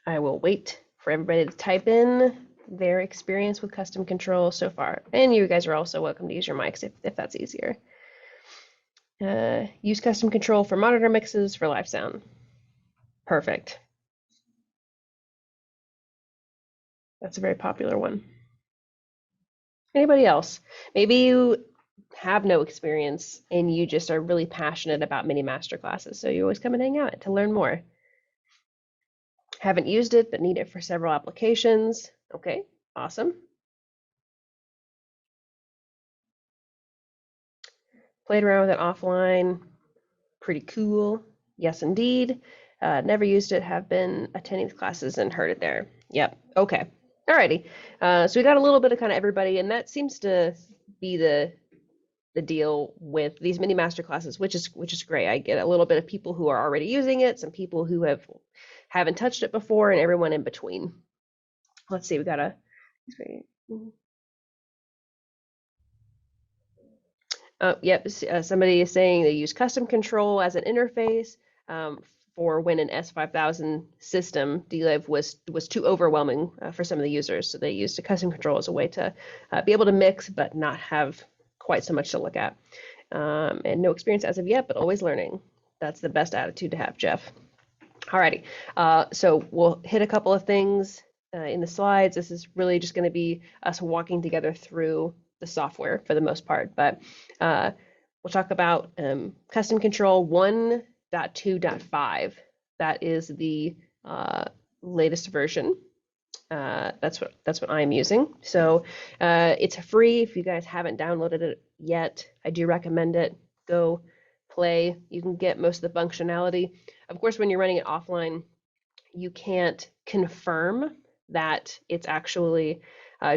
I will wait for everybody to type in their experience with custom control so far. And you guys are also welcome to use your mics if that's easier. Use custom control for monitor mixes for live sound. Perfect. That's a very popular one. Anybody else? Maybe you have no experience and you just are really passionate about mini master classes, so you always come and hang out to learn more. Haven't used it, but need it for several applications. Okay, awesome. Played around with it offline. Pretty cool. Yes, indeed. Never used it, have been attending classes and heard it there. Yep, okay. Alrighty. So we got a little bit of kind of everybody, and that seems to be the deal with these mini master classes, which is great. I get a little bit of people who are already using it, some people who haven't touched it before, and everyone in between. Let's see, we got a yep, somebody is saying they use custom control as an interface for when an S5000 system DLive was too overwhelming for some of the users. So they used a custom control as a way to be able to mix, but not have quite so much to look at. And no experience as of yet, but always learning. That's the best attitude to have, Jeff. Alrighty, so we'll hit a couple of things in the slides. This is really just going to be us walking together through the software for the most part, but we'll talk about custom control 1.2.5. That is the latest version. That's what I'm using. So it's free. If you guys haven't downloaded it yet, I do recommend it. Go play. You can get most of the functionality. Of course, when you're running it offline, you can't confirm that it's actually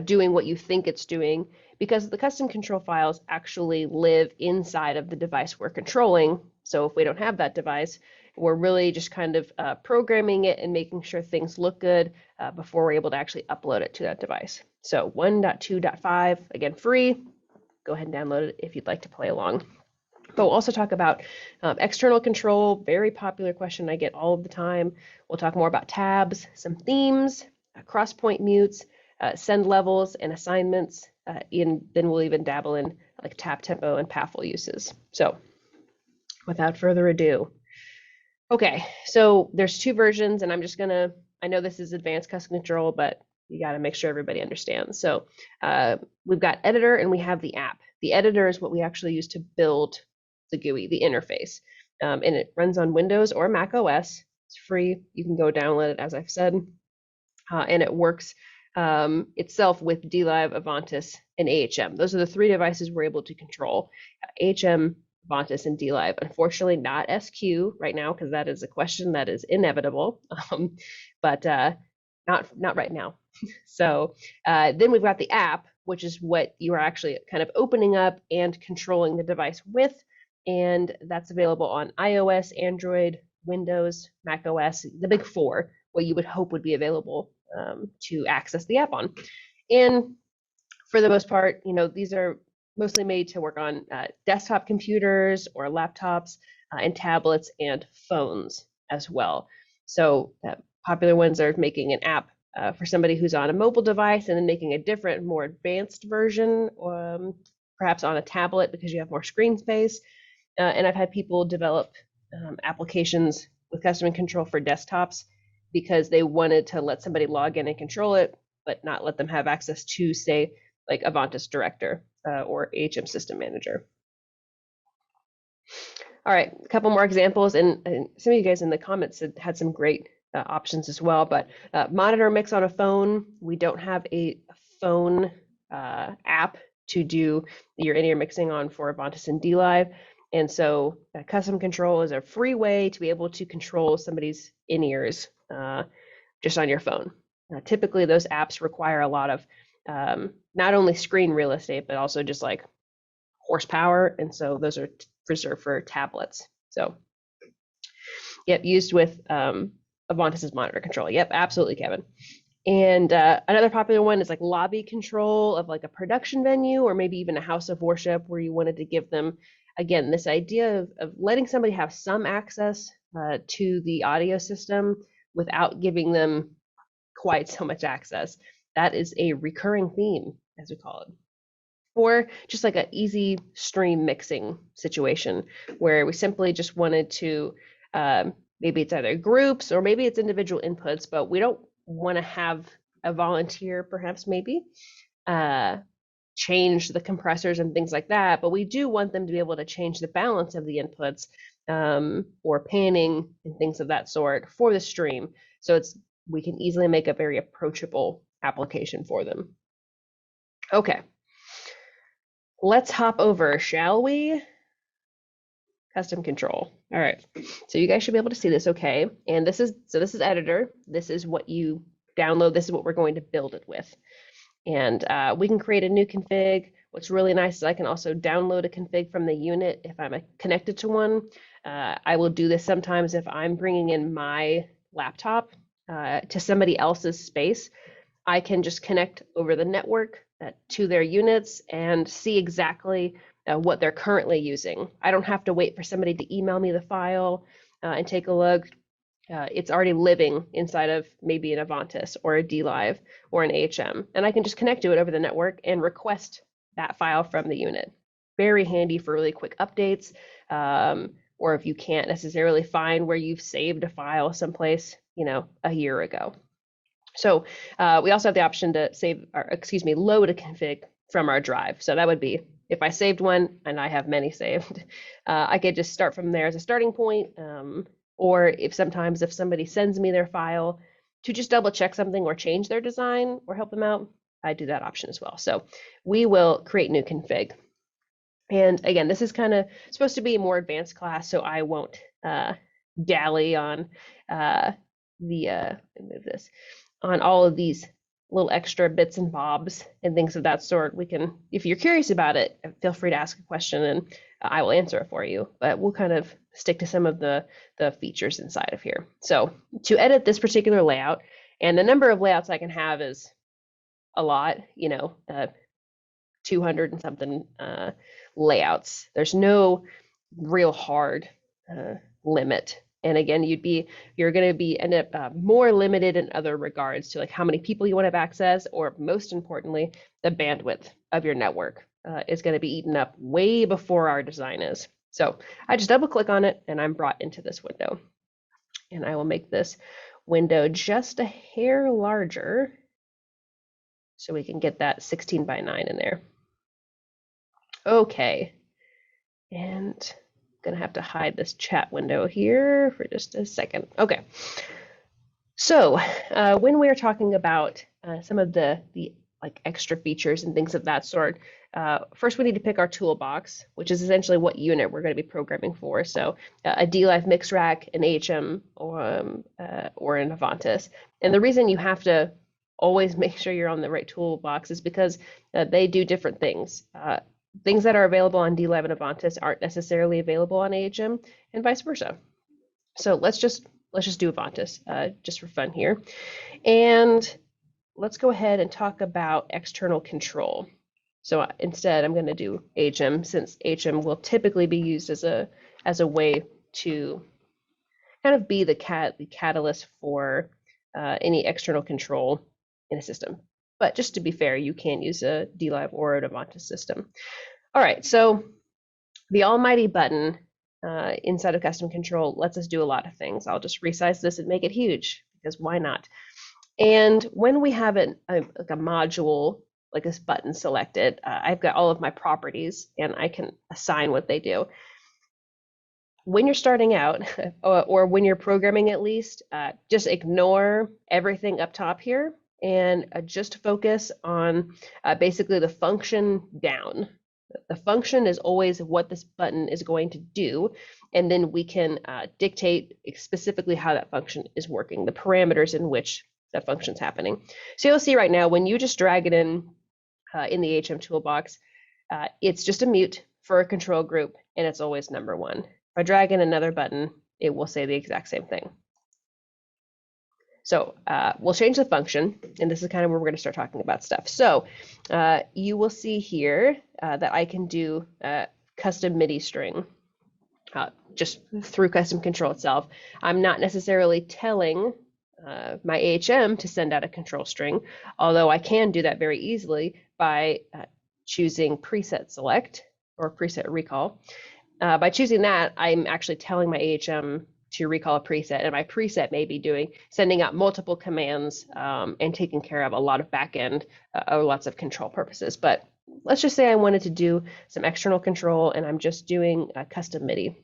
doing what you think it's doing, because the custom control files actually live inside of the device we're controlling. So if we don't have that device, we're really just kind of programming it and making sure things look good before we're able to actually upload it to that device. So 1.2.5, again, free. Go ahead and download it if you'd like to play along. But we'll also talk about external control, very popular question I get all of the time. We'll talk more about tabs, some themes, cross-point mutes, send levels and assignments, then we'll even dabble in like tap tempo and pathful uses. So without further ado, okay, so there's two versions, and I know this is advanced custom control, but you got to make sure everybody understands. So we've got editor and we have the app. The editor is what we actually use to build the GUI, the interface, and it runs on Windows or Mac OS. It's free. You can go download it, as I've said, and it works itself with DLive, Avantis, and AHM. Those are the three devices we're able to control. AHM, Avantis, and DLive. Unfortunately, not SQ right now, because that is a question that is inevitable, but not right now. So then we've got the app, which is what you are actually kind of opening up and controlling the device with, and that's available on iOS, Android, Windows, Mac OS, the big four, what you would hope would be available to access the app on. And for the most part, these are mostly made to work on desktop computers or laptops and tablets and phones as well. So popular ones are making an app for somebody who's on a mobile device, and then making a different, more advanced version, perhaps on a tablet because you have more screen space. And I've had people develop applications with custom control for desktops because they wanted to let somebody log in and control it, but not let them have access to, say, like Avantis Director or AHM System Manager. All right, a couple more examples, and some of you guys in the comments had some great options as well, but monitor mix on a phone. We don't have a phone app to do your in-ear mixing on for Avantis and DLive. And so custom control is a free way to be able to control somebody's in-ears just on your phone. Typically, those apps require a lot of not only screen real estate, but also just like horsepower. And so those are reserved for tablets. So, yep, used with Avantis's monitor control. Yep, absolutely, Kevin. And another popular one is like lobby control of like a production venue or maybe even a house of worship, where you wanted to give them, again, this idea of letting somebody have some access to the audio system without giving them quite so much access. That is a recurring theme, as we call it. Or just like an easy stream mixing situation where we simply just wanted to, maybe it's either groups or maybe it's individual inputs, but we don't want to have a volunteer, perhaps maybe, uh, change the compressors and things like that, but we do want them to be able to change the balance of the inputs, or panning and things of that sort for the stream. So we can easily make a very approachable application for them. Okay, let's hop over, shall we? Custom control. All right, so you guys should be able to see this okay. And this is editor. This is what you download. This is what we're going to build it with. And we can create a new config. What's really nice is I can also download a config from the unit if I'm connected to one. I will do this sometimes if I'm bringing in my laptop to somebody else's space. I can just connect over the network to their units and see exactly what they're currently using. I don't have to wait for somebody to email me the file and take a look. It's already living inside of maybe an Avantis or a DLive or an AHM, and I can just connect to it over the network and request that file from the unit. Very handy for really quick updates, or if you can't necessarily find where you've saved a file someplace, a year ago. So we also have the option to load a config from our drive. So that would be if I saved one, and I have many saved, I could just start from there as a starting point. Or if somebody sends me their file to just double check something or change their design or help them out, I do that option as well. So we will create new config. And again, this is kind of supposed to be a more advanced class, so I won't dally on on all of these little extra bits and bobs and things of that sort. We can, if you're curious about it, feel free to ask a question and I will answer it for you, but we'll kind of stick to some of the features inside of here. So to edit this particular layout, and the number of layouts I can have is a lot, 200 and something layouts. There's no real hard limit. And again, you're going to end up more limited in other regards to like how many people you want to have access, or most importantly, the bandwidth of your network is going to be eaten up way before our design is. So I just double click on it and I'm brought into this window. And I will make this window just a hair larger so we can get that 16 by 9 in there. Okay. And I'm gonna have to hide this chat window here for just a second. Okay. So when we're talking about some of the like extra features and things of that sort, first we need to pick our toolbox, which is essentially what unit we're going to be programming for. So a DLive mix rack, an AHM, or an Avantis. And the reason you have to always make sure you're on the right toolbox is because they do different things. Things that are available on DLive and Avantis aren't necessarily available on AHM, and vice versa. So let's just do Avantis just for fun here. And let's go ahead and talk about external control. So instead, I'm going to do AHM, since AHM will typically be used as a way to kind of be the catalyst for any external control in a system. But just to be fair, you can use a DLive or an Avantis system. All right, so the almighty button inside of custom control lets us do a lot of things. I'll just resize this and make it huge, because why not? And when we have like a module, like this button selected, I've got all of my properties and I can assign what they do. When you're starting out, or when you're programming at least, just ignore everything up top here and just focus on basically the function down. The function is always what this button is going to do, and then we can dictate specifically how that function is working, the parameters in which that function's happening. So you'll see right now, when you just drag it in the AHM toolbox, it's just a mute for a control group, and it's always number 1. If I drag in another button, it will say the exact same thing. So we'll change the function, and this is kind of where we're going to start talking about stuff. So you will see here that I can do custom MIDI string just through custom control itself. I'm not necessarily telling my AHM to send out a control string, although I can do that very easily by choosing preset select or preset recall. By choosing that, I'm actually telling my AHM to recall a preset, and my preset may be sending out multiple commands and taking care of a lot of backend or lots of control purposes. But let's just say I wanted to do some external control and I'm just doing a custom MIDI.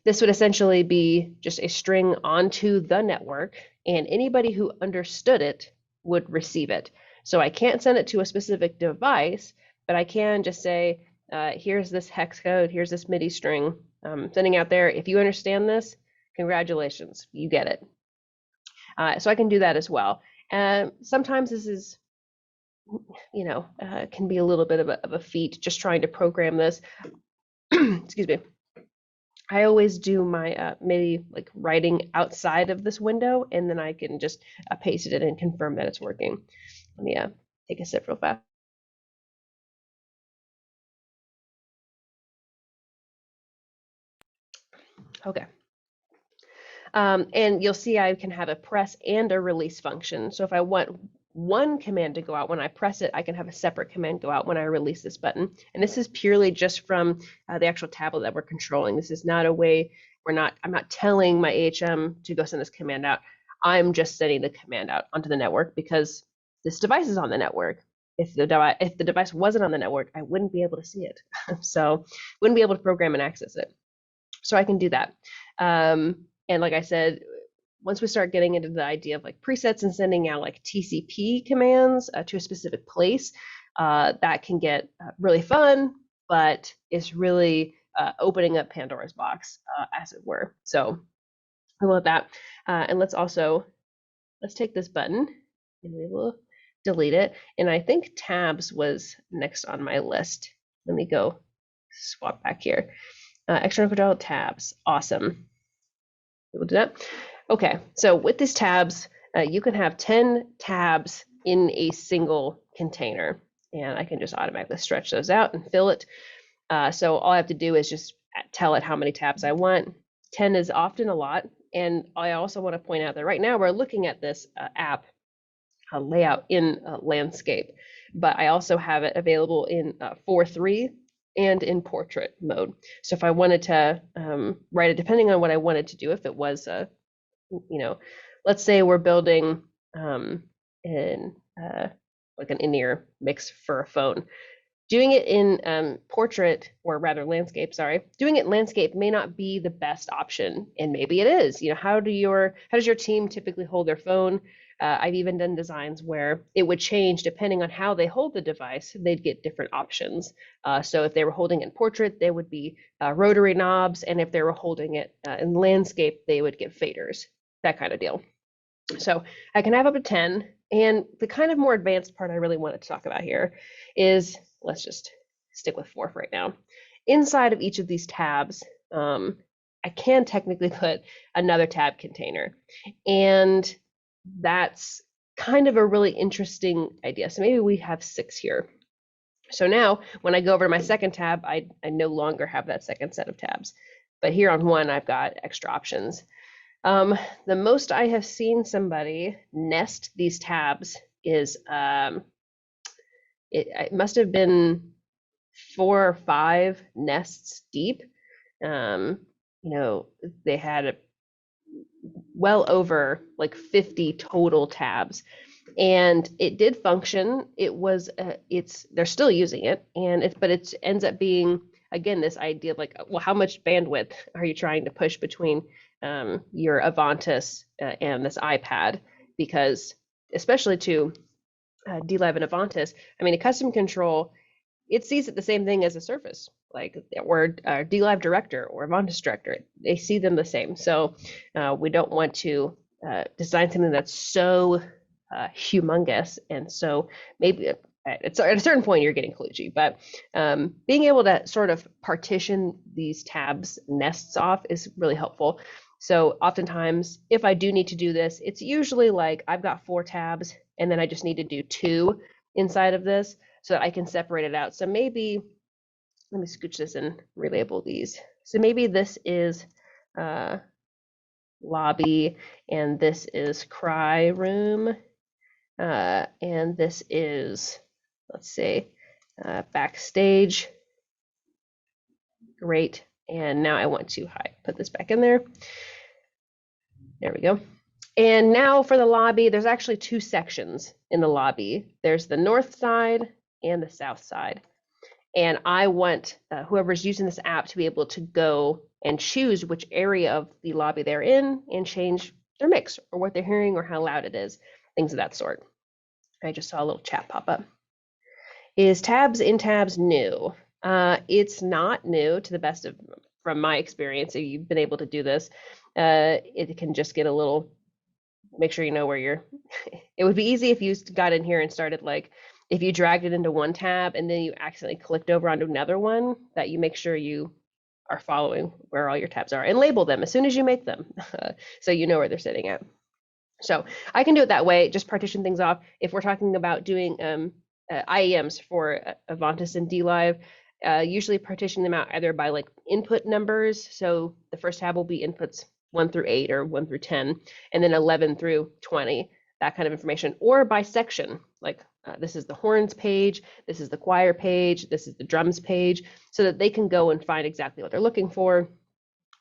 This would essentially be just a string onto the network, and anybody who understood it would receive it. So I can't send it to a specific device, but I can just say, here's this hex code, here's this MIDI string sending out there. If you understand this, congratulations, you get it. So I can do that as well. Sometimes this is, can be a little bit of a feat just trying to program this. Excuse me. I always do my MIDI like writing outside of this window, and then I can just paste it in and confirm that it's working. Let me take a sip real fast. Okay. And you'll see I can have a press and a release function. So if I want one command to go out when I press it, I can have a separate command go out when I release this button. And this is purely just from the actual tablet that we're controlling. This is not a way I'm not telling my AHM to go send this command out. I'm just sending the command out onto the network because this device is on the network. If the device wasn't on the network, I wouldn't be able to see it. So wouldn't be able to program and access it. So I can do that. And like I said, once we start getting into the idea of like presets and sending out like TCP commands to a specific place, that can get really fun, but it's really opening up Pandora's box, as it were. So I love that. And let's take this button and we will delete it. And I think tabs was next on my list. Let me go swap back here. External control tabs, awesome. We'll do that. Okay, so with these tabs, you can have 10 tabs in a single container, and I can just automatically stretch those out and fill it. So all I have to do is just tell it how many tabs I want. 10 is often a lot, and I also want to point out that right now we're looking at this app layout in landscape, but I also have it available in 4:3 and in portrait mode. So if I wanted to write it, depending on what I wanted to do, if it was let's say we're building like an in-ear mix for a phone. Doing it in portrait, or rather landscape, doing it in landscape may not be the best option, and maybe it is. How does your team typically hold their phone? I've even done designs where it would change depending on how they hold the device. They'd get different options. So if they were holding it in portrait, they would be rotary knobs, and if they were holding it in landscape, they would get faders, that kind of deal. So I can have up to 10, and the kind of more advanced part I really wanted to talk about here is, let's just stick with 4 for right now. Inside of each of these tabs, I can technically put another tab container, and that's kind of a really interesting idea. So maybe we have 6 here. So now when I go over to my second tab, I no longer have that second set of tabs. But here on 1, I've got extra options. The most I have seen somebody nest these tabs is, it must have been 4 or 5 nests deep. They had well over like 50 total tabs, and it did function. It was they're still using it, but it ends up being, again, this idea of like, well, how much bandwidth are you trying to push between your Avantis and this iPad? Because especially to DLive and Avantis, I mean, a custom control, it sees it the same thing as a Surface, or DLive Director or Avantis Director. They see them the same. So we don't want to design something that's so humongous, and so maybe at a certain point you're getting kludgy. But being able to sort of partition these tabs nests off is really helpful. So oftentimes, if I do need to do this, it's usually like I've got 4 tabs, and then I just need to do 2 inside of this so that I can separate it out. So maybe, let me scooch this and relabel these. So maybe this is lobby, and this is cry room, and this is, let's see, backstage. Great. And now I want to put this back in there. There we go. And now for the lobby, there's actually two sections in the lobby. There's the north side and the south side. And I want whoever's using this app to be able to go and choose which area of the lobby they're in and change their mix or what they're hearing or how loud it is, things of that sort. I just saw a little chat pop up. Is tabs in tabs new? It's not new to the best of, from my experience, if you've been able to do this. It can just get a little, make sure you know where you're, it would be easy if you got in here and started like, if you dragged it into one tab and then you accidentally clicked over onto another one, that you make sure you are following where all your tabs are and label them as soon as you make them so you know where they're sitting at. So I can do it that way, just partition things off. If we're talking about doing IEMs for Avantis and DLive, usually partition them out either by like input numbers. So the first tab will be inputs 1 through 8 or 1 through 10, and then 11 through 20, that kind of information, or by section, like this is the horns page, this is the choir page, this is the drums page, so that they can go and find exactly what they're looking for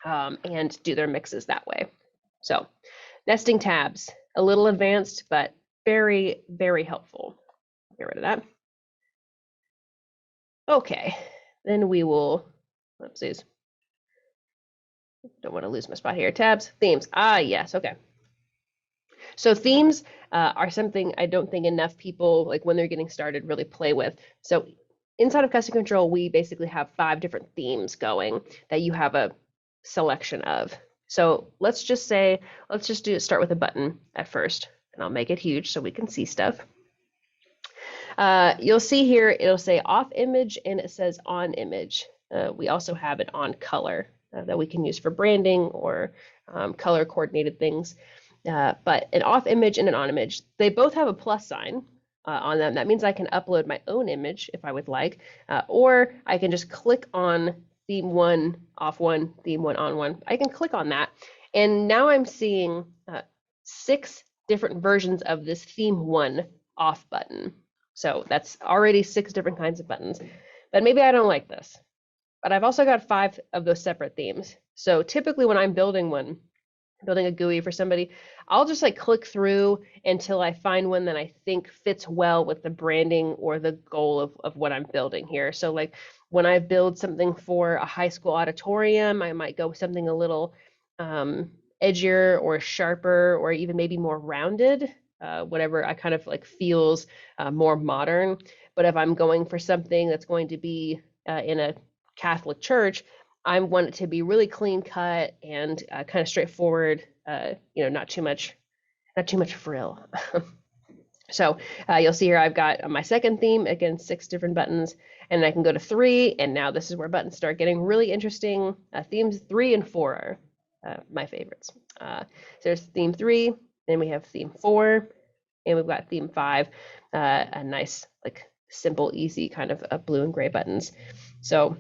and do their mixes that way. So nesting tabs, a little advanced, but very, very helpful. Get rid of that. Okay, then we will, oopsies. Don't want to lose my spot here. Tabs, themes. Ah, yes, okay. So themes are something I don't think enough people, like when they're getting started, really play with. So inside of Custom Control, we basically have 5 different themes going that you have a selection of. So let's just say, start with a button at first, and I'll make it huge so we can see stuff. You'll see here, it'll say off image and it says on image. We also have it on color that we can use for branding or color coordinated things. But an off image and an on image, they both have a plus sign on them. That means I can upload my own image if I would like, or I can just click on theme 1, off 1, theme 1, on 1. I can click on that. And now I'm seeing 6 different versions of this theme 1 off button. So that's already 6 different kinds of buttons. But maybe I don't like this. But I've also got 5 of those separate themes. So typically when I'm building a GUI for somebody, I'll just like click through until I find one that I think fits well with the branding or the goal of what I'm building here. So like when I build something for a high school auditorium, I might go with something a little edgier or sharper or even maybe more rounded. Whatever I kind of like feels more modern. But if I'm going for something that's going to be in a Catholic church, I want it to be really clean cut and kind of straightforward. Not too much frill. So you'll see here I've got my second theme, again 6 different buttons, and I can go to 3, and now this is where buttons start getting really interesting. Themes 3 and 4 are my favorites. So there's theme 3. Then we have theme 4, and we've got theme 5, a nice, like simple, easy kind of blue and gray buttons. So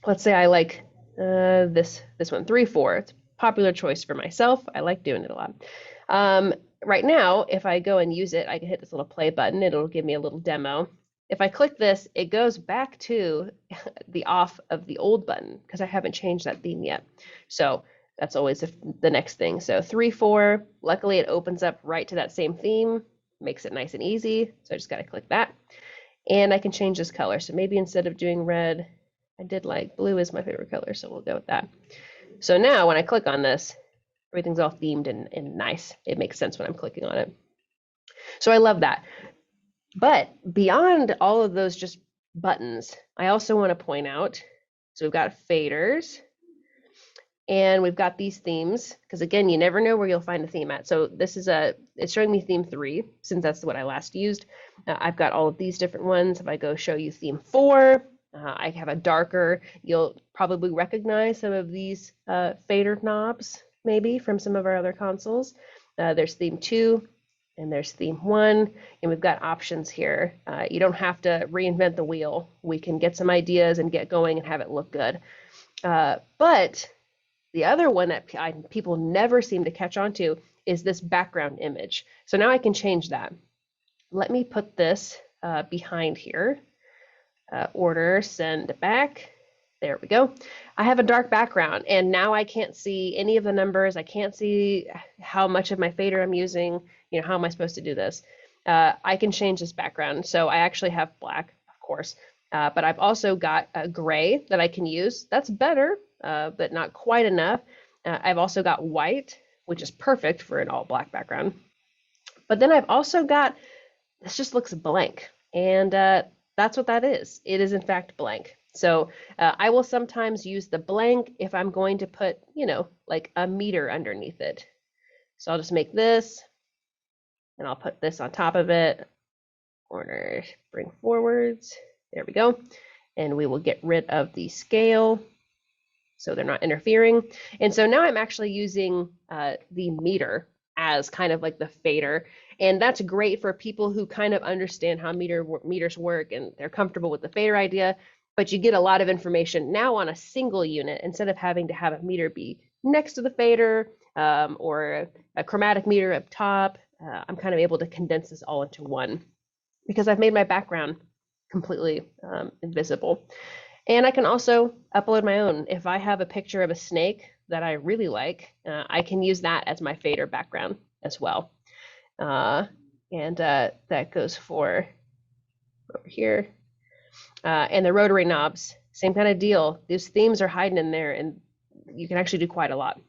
let's say I like this one, 3, 4. It's a popular choice for myself. I like doing it a lot. Right now, if I go and use it, I can hit this little play button. It'll give me a little demo. If I click this, it goes back to the off of the old button because I haven't changed that theme yet. So that's always the next thing. So 3, 4, luckily it opens up right to that same theme, makes it nice and easy. So I just got to click that. And I can change this color. So maybe instead of doing red, I did like blue is my favorite color. So we'll go with that. So now when I click on this, everything's all themed and nice. It makes sense when I'm clicking on it. So I love that. But beyond all of those just buttons, I also want to point out, so we've got faders. And we've got these themes, because again, you never know where you'll find a theme at. So this is it's showing me theme 3, since that's what I last used. I've got all of these different ones. If I go show you theme 4, I have a darker, you'll probably recognize some of these fader knobs, maybe from some of our other consoles. There's theme 2, and there's theme 1, and we've got options here. You don't have to reinvent the wheel. We can get some ideas and get going and have it look good. But The other one that people never seem to catch on to is this background image. So now I can change that. Let me put this behind here. Order, send back. There we go. I have a dark background, and now I can't see any of the numbers. I can't see how much of my fader I'm using. You know, how am I supposed to do this? I can change this background. So I actually have black, of course, but I've also got a gray that I can use. That's better, but not quite enough. I've also got white, which is perfect for an all black background. But then I've also got, this just looks blank. And that's what that is. It is in fact blank. So I will sometimes use the blank if I'm going to put, you know, like a meter underneath it. So I'll just make this, and I'll put this on top of it. Corner, bring forwards. There we go. And we will get rid of the scale so they're not interfering. And so now I'm actually using the meter as kind of like the fader. And that's great for people who kind of understand how meters work and they're comfortable with the fader idea. But you get a lot of information now on a single unit instead of having to have a meter be next to the fader or a chromatic meter up top. I'm kind of able to condense this all into one because I've made my background completely invisible. And I can also upload my own. If I have a picture of a snake that I really like, I can use that as my fader background as well. And that goes for over here. And the rotary knobs, same kind of deal. These themes are hiding in there, and you can actually do quite a lot.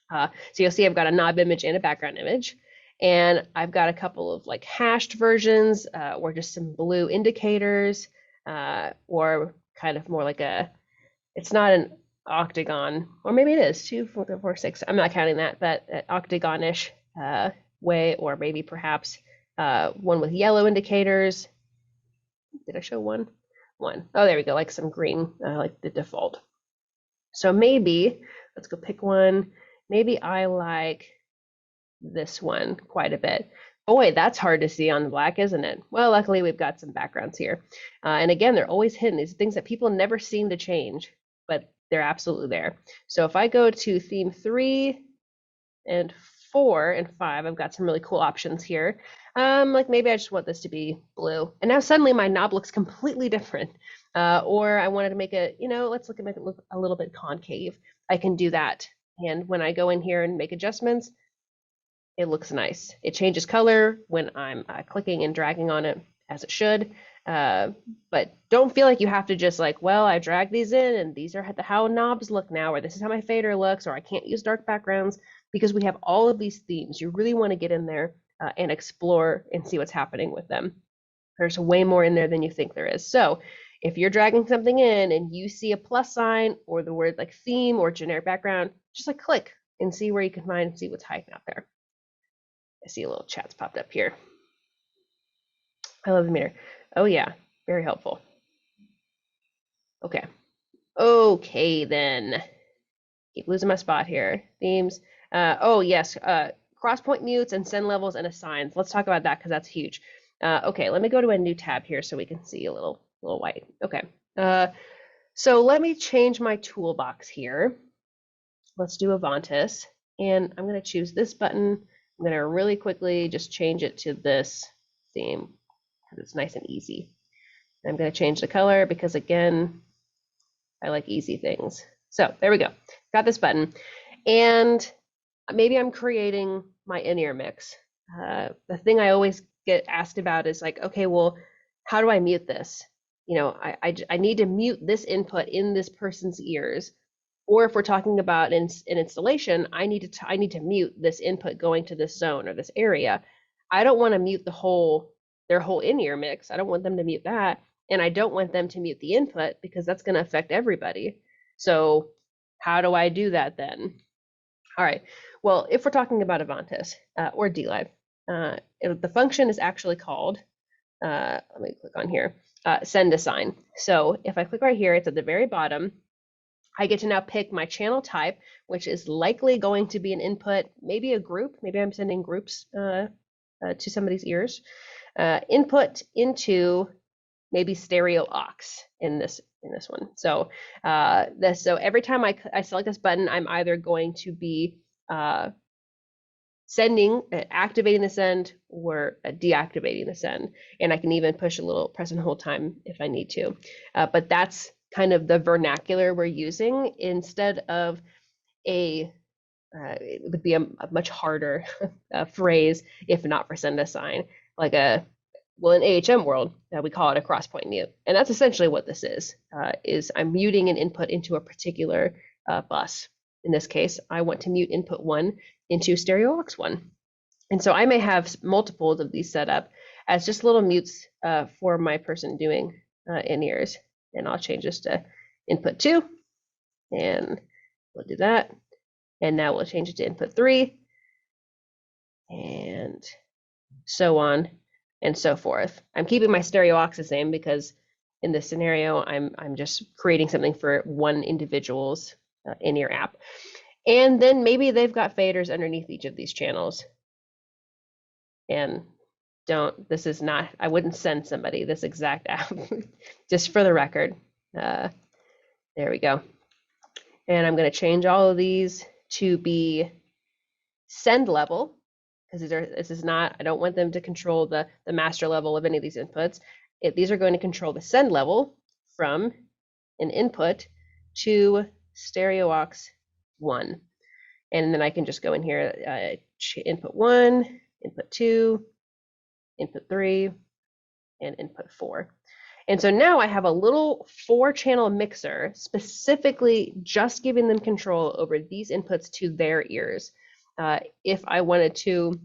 So you'll see I've got a knob image and a background image. And I've got a couple of like hashed versions or just some blue indicators or kind of more like a, it's not an octagon, or maybe it is 2, 4, 4, 6. I'm not counting that, but octagon-ish way, or maybe perhaps one with yellow indicators. Did I show one? One. Oh, there we go, like some green, like the default. So maybe, let's go pick one. Maybe I like this one quite a bit. Boy, that's hard to see on the black, isn't it? Well, luckily we've got some backgrounds here. And again, they're always hidden. These things that people never seem to change, but they're absolutely there. So if I go to theme 3 and 4 and 5, I've got some really cool options here. Like maybe I just want this to be blue. And now suddenly my knob looks completely different. Or I wanted to make it, you know, let's make it look a little bit concave. I can do that. And when I go in here and make adjustments, it looks nice. It changes color when I'm clicking and dragging on it, as it should. But don't feel like you have to just like, well, I drag these in and these are how knobs look now, or this is how my fader looks, or I can't use dark backgrounds, because we have all of these themes. You really want to get in there and explore and see what's happening with them. There's way more in there than you think there is. So if you're dragging something in and you see a plus sign or the word like theme or generic background, just like click and see where you can find and see what's hiding out there. I see a little chat's popped up here. I love the meter. Oh yeah, very helpful. Okay. Okay then. Keep losing my spot here. Themes. Oh yes, crosspoint mutes and send levels and assigns. Let's talk about that because that's huge. Okay, let me go to a new tab here so we can see a little white. Okay. So let me change my toolbox here. Let's do Avantis, and I'm going to choose this button. I'm going to really quickly just change it to this theme because it's nice and easy. I'm going to change the color because, again, I like easy things. So there we go. Got this button. And maybe I'm creating my in-ear mix. The thing I always get asked about is like, okay, well, how do I mute this? You know, I need to mute this input in this person's ears. Or if we're talking about an installation, I need to mute this input going to this zone or this area. I don't want to mute their whole in-ear mix. I don't want them to mute that. And I don't want them to mute the input because that's going to affect everybody. So how do I do that then? All right. Well, if we're talking about Avantis or DLive, the function is actually called, let me click on here, send assign. So if I click right here, it's at the very bottom. I get to now pick my channel type, which is likely going to be an input, maybe a group. Maybe I'm sending groups to somebody's ears. Input into maybe stereo aux in this in this one. So so every time I select this button, I'm either going to be activating the send or deactivating the send. And I can even push a little press and hold time if I need to. But that's kind of the vernacular we're using instead of it would be a much harder phrase if not for send assign, like in AHM world, we call it a crosspoint mute. And that's essentially what this is I'm muting an input into a particular bus. In this case, I want to mute input 1 into stereo aux 1. And so I may have multiples of these set up as just little mutes for my person doing in-ears. And I'll change this to input 2, and we'll do that. And now we'll change it to input 3, and so on and so forth. I'm keeping my stereo aux the same because in this scenario, I'm just creating something for one individual's in-ear app. And then maybe they've got faders underneath each of these channels. And this is not, I wouldn't send somebody this exact app, just for the record. There we go. And I'm going to change all of these to be send level, because this is not, I don't want them to control the master level of any of these inputs. These are going to control the send level from an input to stereo aux 1. And then I can just go in here, input 1, input 2, input 3, and input 4. And so now I have a little 4-channel mixer specifically just giving them control over these inputs to their ears. If I wanted to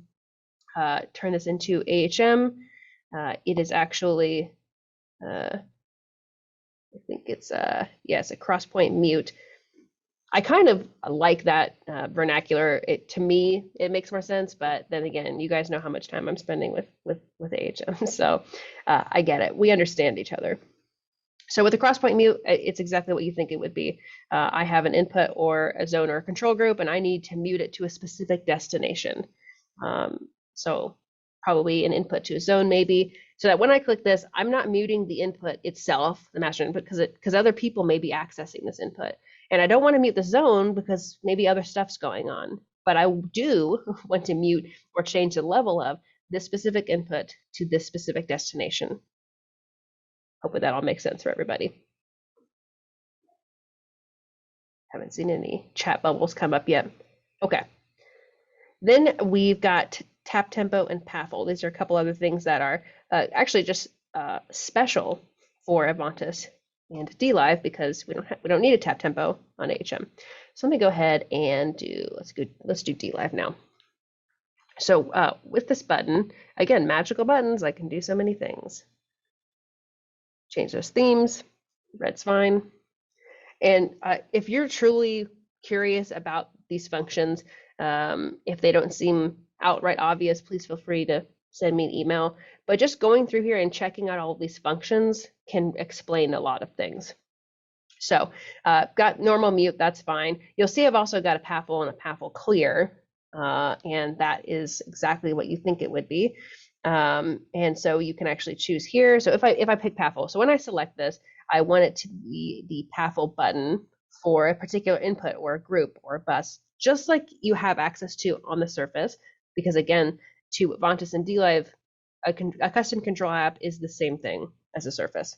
turn this into AHM, it is actually, I think it's it's a crosspoint mute. I kind of like that vernacular. To me, it makes more sense. But then again, you guys know how much time I'm spending with AHM, so I get it. We understand each other. So with a crosspoint mute, it's exactly what you think it would be. I have an input or a zone or a control group, and I need to mute it to a specific destination. So probably an input to a zone, maybe, so that when I click this, I'm not muting the input itself, the master input, because other people may be accessing this input. And I don't want to mute the zone because maybe other stuff's going on. But I do want to mute or change the level of this specific input to this specific destination. Hopefully that all makes sense for everybody. Haven't seen any chat bubbles come up yet. Okay. Then we've got tap tempo and PAFL. These are a couple other things that are actually just special for Avantis and DLive, because we don't need a tap tempo on AHM. So let me go ahead and let's do DLive now. So with this button, again, magical buttons, I can do so many things. Change those themes, red's fine. And if you're truly curious about these functions, if they don't seem outright obvious, please feel free to send me an email. But just going through here and checking out all of these functions can explain a lot of things. So got normal mute, that's fine. You'll see I've also got a PAFL and a PAFL clear, and that is exactly what you think it would be. And so you can actually choose here. So if I pick PAFL, so when I select this, I want it to be the PAFL button for a particular input or a group or a bus, just like you have access to on the surface, because again, to Avantis and DLive, a custom control app is the same thing as a surface,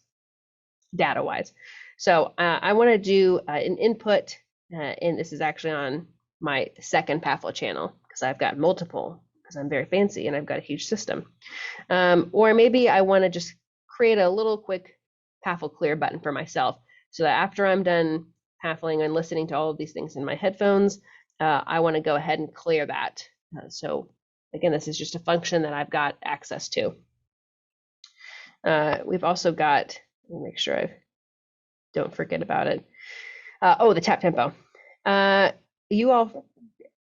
data-wise. So I want to do an input, and this is actually on my second PAFL channel, because I've got multiple, because I'm very fancy and I've got a huge system. Or maybe I want to just create a little quick PAFL clear button for myself, so that after I'm done PAFLing and listening to all of these things in my headphones, I want to go ahead and clear that. So again, this is just a function that I've got access to. We've also got, let me make sure I don't forget about it. The tap tempo. You all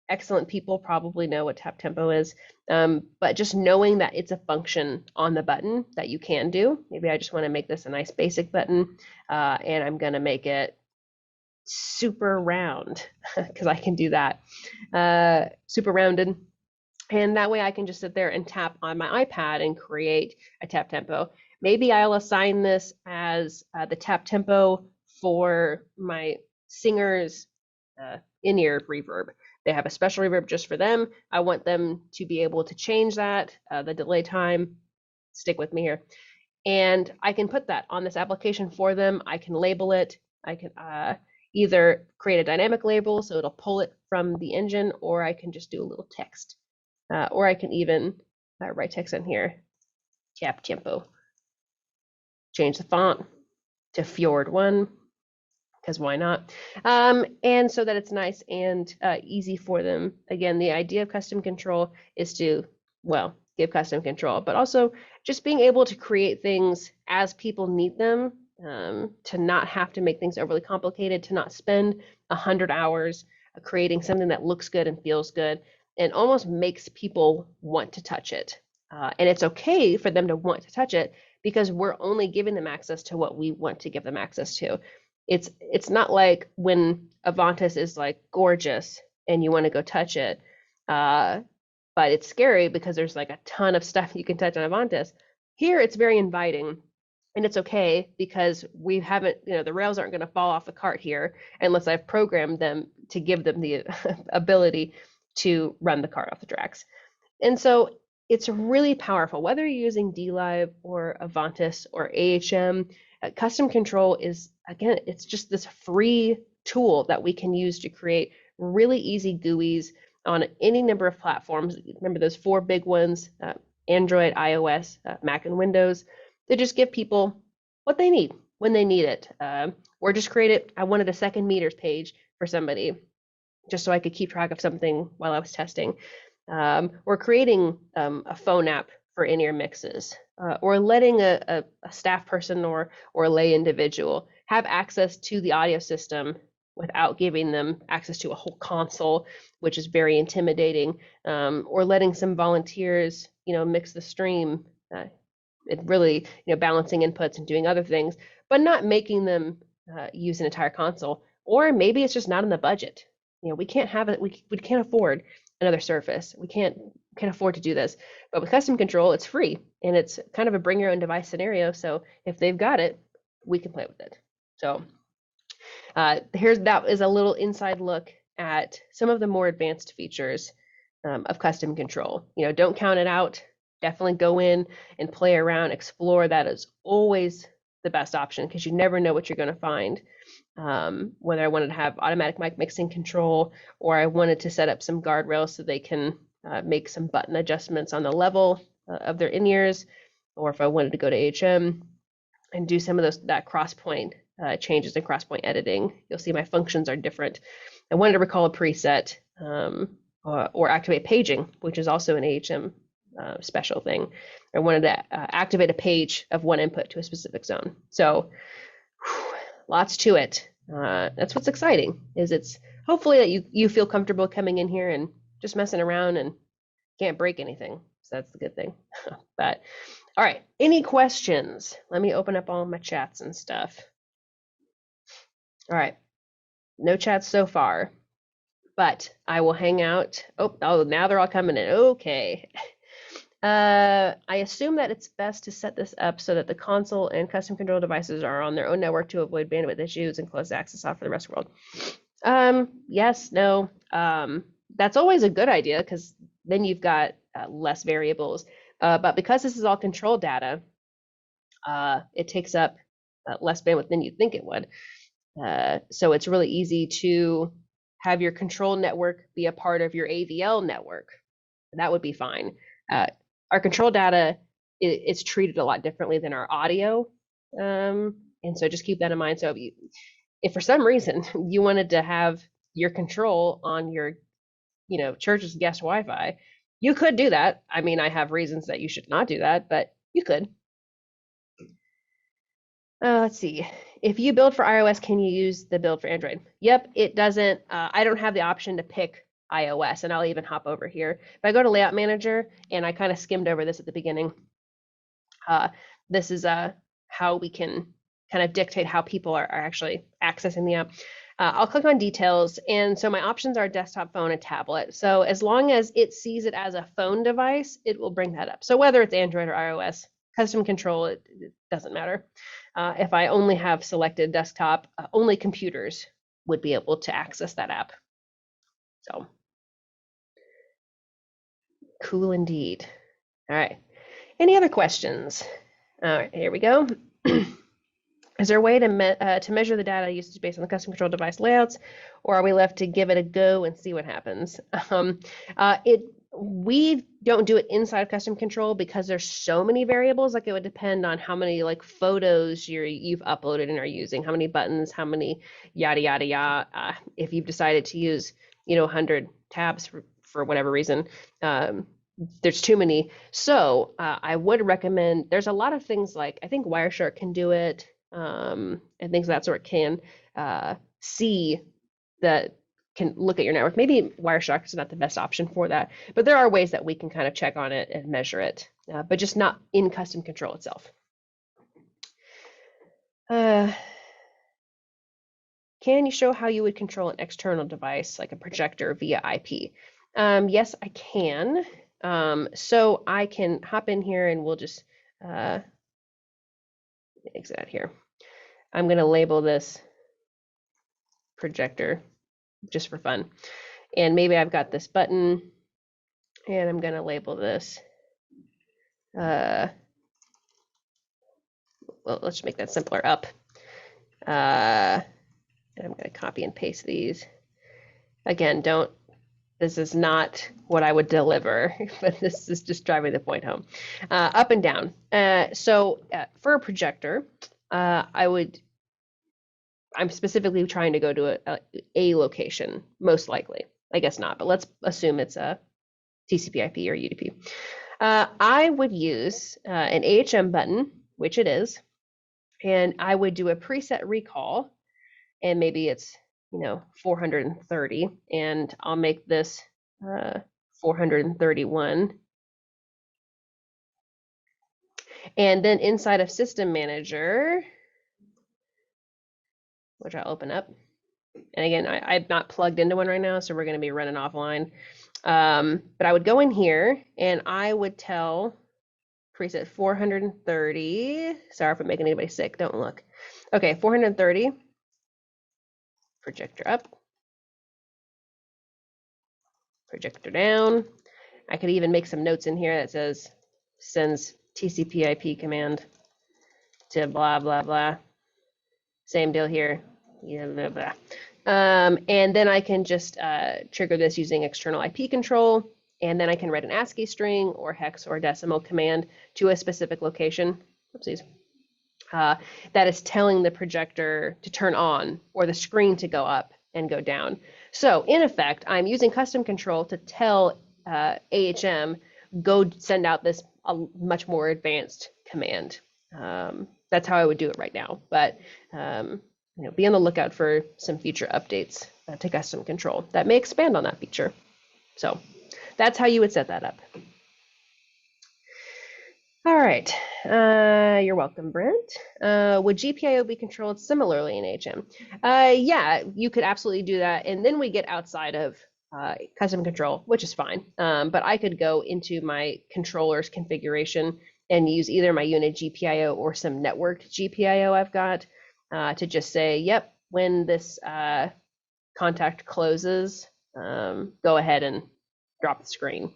excellent people probably know what tap tempo is, but just knowing that it's a function on the button that you can do. Maybe I just want to make this a nice basic button, and I'm going to make it super round, because I can do that, super rounded. And that way I can just sit there and tap on my iPad and create a tap tempo. Maybe I'll assign this as the tap tempo for my singers' in-ear reverb. They have a special reverb just for them. I want them to be able to change that, the delay time. Stick with me here. And I can put that on this application for them. I can label it. I can either create a dynamic label so it'll pull it from the engine, or I can just do a little text. Or I can even write text in here. Tap tempo. Change the font to Fjord 1, because why not? And so that it's nice and easy for them. Again, the idea of custom control is to, well, give custom control, but also just being able to create things as people need them, to not have to make things overly complicated, to not spend 100 hours creating something that looks good and feels good and almost makes people want to touch it. And it's okay for them to want to touch it because we're only giving them access to what we want to give them access to. It's not like when Avantis is like gorgeous and you want to go touch it, but it's scary because there's like a ton of stuff you can touch on Avantis. Here it's very inviting, and it's okay because we haven't, the rails aren't going to fall off the cart here unless I've programmed them to give them the ability to run the cart off the tracks. And so it's really powerful, whether you're using DLive or Avantis or AHM. Custom control is, again, it's just this free tool that we can use to create really easy GUIs on any number of platforms. Remember those 4 big ones, Android, iOS, Mac, and Windows. They just give people what they need when they need it. Or just create it. I wanted a second meters page for somebody just so I could keep track of something while I was testing. Or creating a phone app for in-ear mixes, or letting a staff person or a lay individual have access to the audio system without giving them access to a whole console, which is very intimidating, or letting some volunteers, mix the stream, it really, balancing inputs and doing other things, but not making them use an entire console. Or maybe it's just not in the budget. We can't have it. We can't afford another Surface. We can't afford to do this. But with custom control, it's free, and it's kind of a bring your own device scenario. So if they've got it, we can play with it. So that is a little inside look at some of the more advanced features of custom control. Don't count it out. Definitely go in and play around, explore. That is always the best option because you never know what you're going to find. Whether I wanted to have automatic mic mixing control, or I wanted to set up some guardrails so they can make some button adjustments on the level of their in-ears, or if I wanted to go to HM and do some of that cross-point changes and cross-point editing. You'll see my functions are different. I wanted to recall a preset, or activate paging, which is also an AHM special thing. I wanted to activate a page of one input to a specific zone. So lots to it. That's what's exciting, is it's hopefully that you feel comfortable coming in here and just messing around and can't break anything. So that's the good thing. But all right, any questions? Let me open up all my chats and stuff. All right, no chats so far, but I will hang out. Oh, now they're all coming in. Okay. I assume that it's best to set this up so that the console and custom control devices are on their own network to avoid bandwidth issues and close access off for the rest of the world. Yes, no. That's always a good idea because then you've got less variables. But because this is all control data, it takes up less bandwidth than you'd think it would. So it's really easy to have your control network be a part of your AVL network. That would be fine. Our control data is treated a lot differently than our audio. And so just keep that in mind. So if for some reason you wanted to have your control on your, church's guest Wi-Fi, you could do that. I mean, I have reasons that you should not do that, but you could. Let's see. If you build for iOS, can you use the build for Android? Yep, it doesn't. I don't have the option to pick iOS, and I'll even hop over here. If I go to Layout Manager, and I kind of skimmed over this at the beginning, this is how we can kind of dictate how people are actually accessing the app. I'll click on Details, and so my options are desktop, phone, and tablet. So as long as it sees it as a phone device, it will bring that up. So whether it's Android or iOS, custom control, it doesn't matter. If I only have selected desktop, only computers would be able to access that app. So cool indeed. All right. Any other questions? All right, here we go. Is there a way to measure the data usage based on the custom control device layouts, or are we left to give it a go and see what happens? We don't do it inside custom control because there's so many variables. Like it would depend on how many like photos you've uploaded and are using, how many buttons, how many yada yada yada. If you've decided to use 100 tabs for whatever reason, there's too many. So I would recommend. There's a lot of things like I think Wireshark can do it. And things of that sort can see that can look at your network. Maybe Wireshark is not the best option for that, but there are ways that we can kind of check on it and measure it, but just not in custom control itself. Can you show how you would control an external device like a projector via IP? Yes, I can. So I can hop in here and we'll just exit out here. I'm going to label this projector just for fun. And maybe I've got this button and I'm going to label this. Well, let's make that simpler, up. And I'm going to copy and paste these. Again, this is not what I would deliver, but this is just driving the point home. Up and down. So for a projector, I'm specifically trying to go to a location, most likely. I guess not, but let's assume it's a TCP/IP or UDP. I would use an AHM button, which it is, and I would do a preset recall, and maybe it's 430, and I'll make this 431. And then inside of System Manager, which I'll open up. And again, I'm not plugged into one right now, so we're going to be running offline. But I would go in here and I would tell preset 430. Sorry if I'm making anybody sick. Don't look. Okay, 430. Projector up. Projector down. I could even make some notes in here that says sends TCP/IP command to blah, blah, blah. Same deal here. Yeah, blah, blah. And then I can just trigger this using external IP control, and then I can write an ASCII string or hex or decimal command to a specific location. Oopsies. That is telling the projector to turn on or the screen to go up and go down. So in effect, I'm using custom control to tell AHM, go send out this much more advanced command. That's how I would do it right now. But be on the lookout for some future updates to custom control that may expand on that feature. So that's how you would set that up. All right, you're welcome, Brent. Would GPIO be controlled similarly in HM? Yeah, you could absolutely do that. And then we get outside of custom control, which is fine. But I could go into my controller's configuration and use either my unit GPIO or some networked GPIO I've got to just say, yep, when this contact closes, go ahead and drop the screen.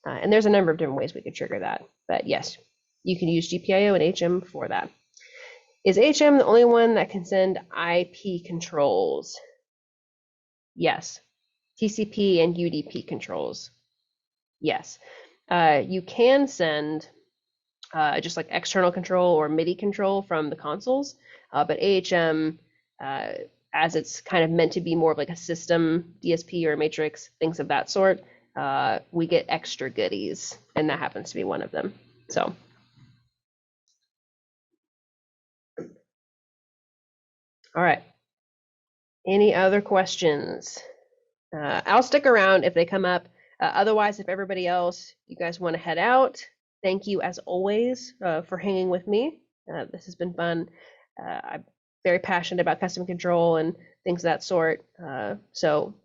And there's a number of different ways we could trigger that. But yes, you can use GPIO and HM for that. Is HM the only one that can send IP controls? Yes. TCP and UDP controls. Yes. You can send just like external control or MIDI control from the consoles, but AHM, as it's kind of meant to be more of like a system DSP or a matrix, things of that sort, we get extra goodies, and that happens to be one of them. So. All right. Any other questions? I'll stick around if they come up. Otherwise, if everybody else, you guys want to head out, thank you as always for hanging with me. This has been fun. I'm very passionate about custom control and things of that sort. So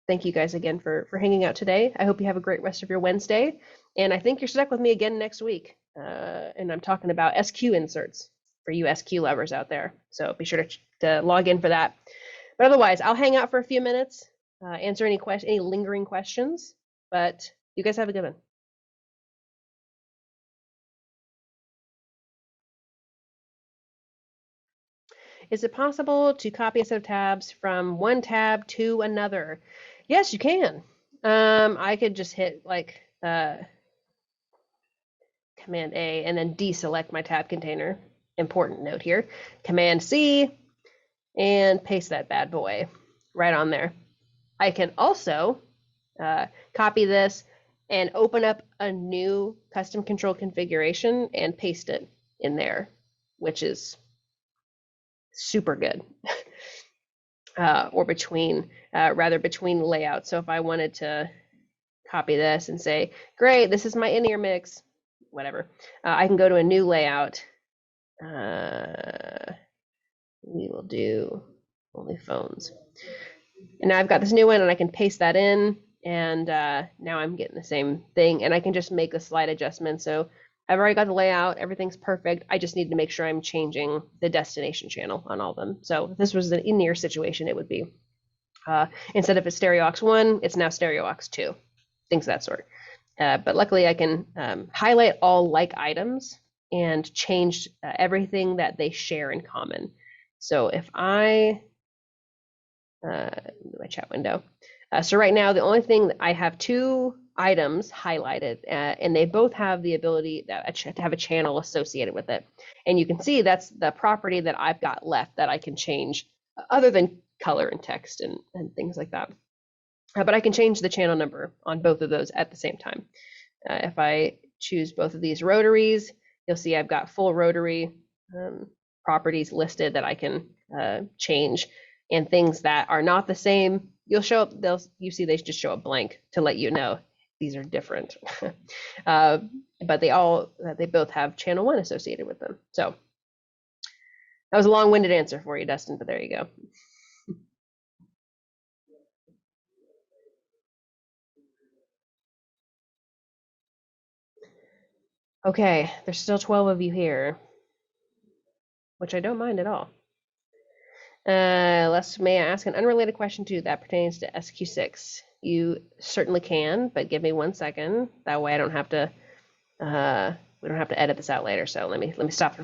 thank you guys again for hanging out today. I hope you have a great rest of your Wednesday. And I think you're stuck with me again next week. And I'm talking about SQ inserts. for you SQ lovers out there. So be sure to log in for that. But otherwise, I'll hang out for a few minutes, answer any lingering questions. But you guys have a good one. Is it possible to copy a set of tabs from one tab to another? Yes, you can. I could just hit like Command A and then deselect my tab container. Important note here. Command C and paste that bad boy right on there. I can also copy this and open up a new custom control configuration and paste it in there, which is super good. Or between layouts. So if I wanted to copy this and say, great, this is my in-ear mix, whatever, I can go to a new layout. We will do only phones. And now I've got this new one and I can paste that in, and now I'm getting the same thing, and I can just make a slight adjustment. So I've already got the layout, everything's perfect. I just need to make sure I'm changing the destination channel on all of them. So if this was an in-ear situation, it would be, instead of a stereo aux 1, it's now stereo aux 2, things of that sort. But luckily I can highlight all like items and change everything that they share in common. So if I, my chat window. So right now, the only thing I have 2 items highlighted, and they both have the ability to have a channel associated with it. And you can see that's the property that I've got left that I can change, other than color and text and things like that. But I can change the channel number on both of those at the same time. If I choose both of these rotaries, you'll see I've got full rotary properties listed that I can change, and things that are not the same, you'll show up, you see they just show up blank to let you know these are different. But they both have channel 1 associated with them. So that was a long-winded answer for you, Dustin, but there you go. Okay, there's still 12 of you here, which I don't mind at all. May I ask an unrelated question to that pertains to SQ6? You certainly can, but give me 1 second. That way I don't have to, we don't have to edit this out later. So let me stop the recording.